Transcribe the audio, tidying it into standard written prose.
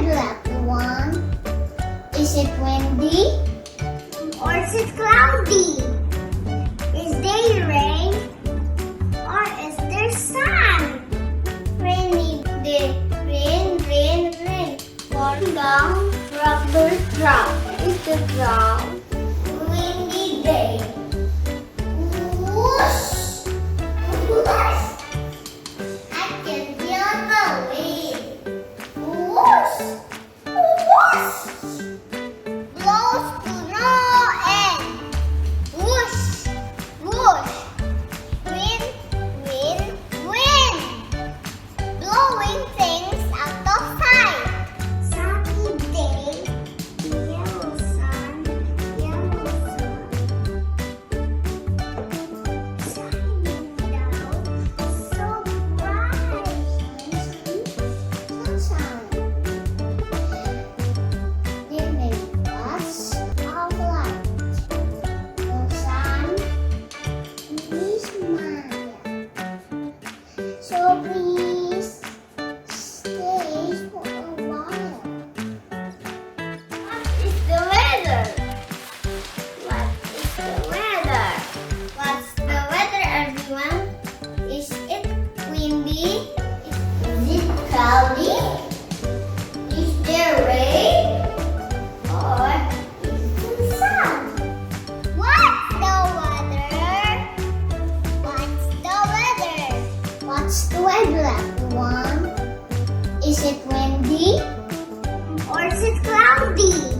weather, everyone? Is it windy? Or is it cloudy? Is there rain? Or is there sun? Rainy day. Rain, rain, rain. Fall down, rubber drop into the ground. Windy day. Whoosh! Whoosh! I can feel the wind. Whoosh! Whoosh! Blows to no end. Whoosh! Whoosh! Wind, wind, wind. Blowing things out of sight. Sunny day. Yellow sun. Yellow sun. Shining down. So bright. Sunshine. They make us of light. No sun. We smile. So please stay for a while. What is the weather? What is the weather? What's the weather, everyone? Is it windy? Is it cloudy? Is there rain? Or is it sun? What's the weather? What's the weather? What's the weather, everyone? Is it windy? Or is it cloudy?